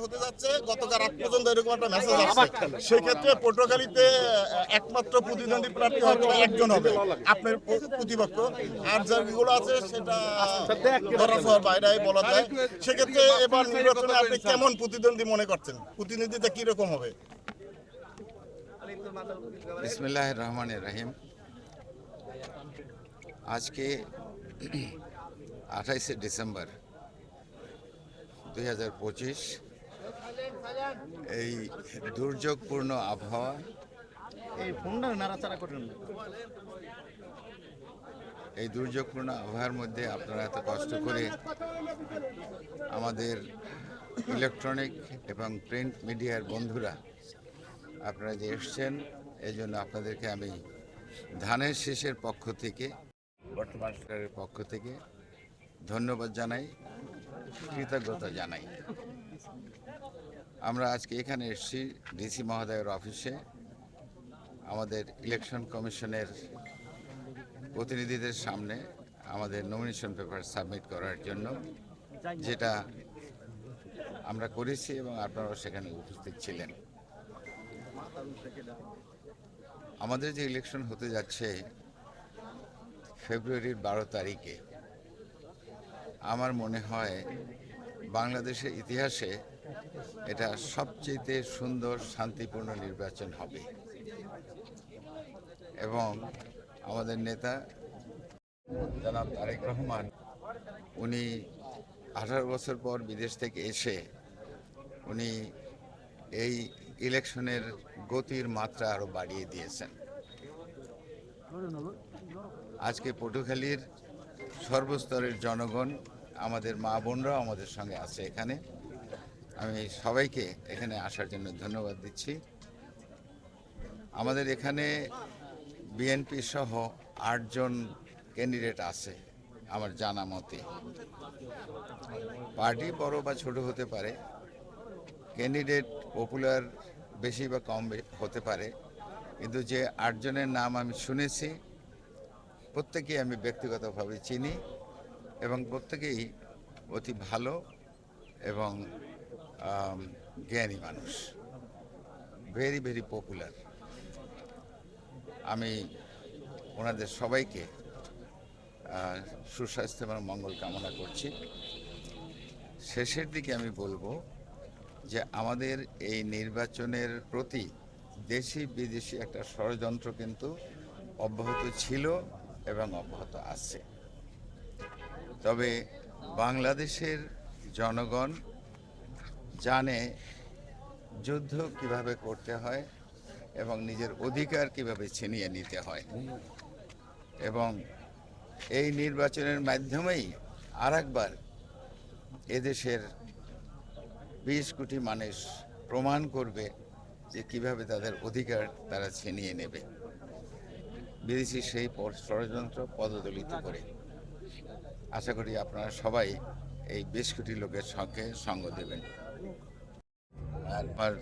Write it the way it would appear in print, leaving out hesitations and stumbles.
হতে যাচ্ছে, গতকাল রাত পর্যন্ত এরকম একটা মেসেজ আসছে। সেক্ষেত্রে পটুয়াখালীতে একমাত্র প্রতিদ্বন্দ্বী প্রার্থী হয়তো একজন হবে, আপনার প্রতিপক্ষ। আর যেগুলো আছে সেটা ধরাছোঁয়ার বাইরে বলা যায়। সেক্ষেত্রে এবার নির্বাচনে আপনি কেমন প্রতিদ্বন্দ্বী মনে করছেন? প্রতিনিধিতা কিরকম হবে? বিসমিল্লাহির রহমানির রহিম। আজকে 28শে ডিসেম্বর 2025, এই দুর্যোগপূর্ণ আবহাওয়া, এই দুর্যোগপূর্ণ আবহাওয়ার মধ্যে আপনারা এত কষ্ট করে আমাদের ইলেকট্রনিক এবং প্রিন্ট মিডিয়ার বন্ধুরা আপনারা যে এসছেন, এই জন্য আপনাদেরকে আমি ধানের শীষের পক্ষ থেকে, বর্তমান সরকারের পক্ষ থেকে ধন্যবাদ জানাই, কৃতজ্ঞতা জানাই। আমরা আজকে এখানে এসেছি ডিসি মহোদয়ের অফিসে আমাদের ইলেকশন কমিশনের প্রতিনিধিদের সামনে আমাদের নমিনেশন পেপার সাবমিট করার জন্য, যেটা আমরা করেছি এবং আপনারাও সেখানে উপস্থিত ছিলেন। আমাদের যে ইলেকশন হতে যাচ্ছে ফেব্রুয়ারির 12 তারিখে, আমার মনে হয় বাংলাদেশের ইতিহাসে এটা সবচেয়ে সুন্দর শান্তিপূর্ণ নির্বাচন হবে। এবং আমাদের নেতা জনাব তারেক রহমান, উনি 18 বছর পর বিদেশ থেকে এসে উনি এই ইলেকশনের গতির মাত্রা আরও বাড়িয়ে দিয়েছেন। আজকে পটুয়াখালীর সর্বস্তরের জনগণ, আমাদের মা বোনরাও আমাদের সঙ্গে আছে এখানে। আমি সবাইকে এখানে আসার জন্য ধন্যবাদ দিচ্ছি। আমাদের এখানে বিএনপি সহ 8 জন ক্যান্ডিডেট আছে আমার জানা মতে। পার্টি বড় বা ছোট হতে পারে, ক্যান্ডিডেট পপুলার বেশি বা কম হতে পারে, কিন্তু যে 8 জনের নাম আমি শুনেছি প্রত্যেকেই আমি ব্যক্তিগতভাবে চিনি এবং প্রত্যেকেই অতি ভালো এবং জ্ঞানী মানুষ, ভেরি ভেরি পপুলার। আমি ওনাদের সবাইকে সুস্বাস্থ্য এবং মঙ্গল কামনা করছি। শেষের দিকে আমি বলবো যে আমাদের এই নির্বাচনের প্রতি দেশি বিদেশি একটা ষড়যন্ত্র কিন্তু অব্যাহত ছিল এবং অব্যাহত আছে। তবে বাংলাদেশের জনগণ জানে যুদ্ধ কিভাবে করতে হয় এবং নিজের অধিকার কিভাবে ছিনিয়ে নিতে হয়, এবং এই নির্বাচনের মাধ্যমেই আরেকবার এদেশের 20 কোটি মানুষ প্রমাণ করবে যে কিভাবে তাদের অধিকার তারা ছিনিয়ে নেবে বিদেশি সেই ষড়যন্ত্র পদদলিত করে। আশা করি আপনারা সবাই এই 20 কোটি লোকের সঙ্গে সঙ্গ দেবেন। আর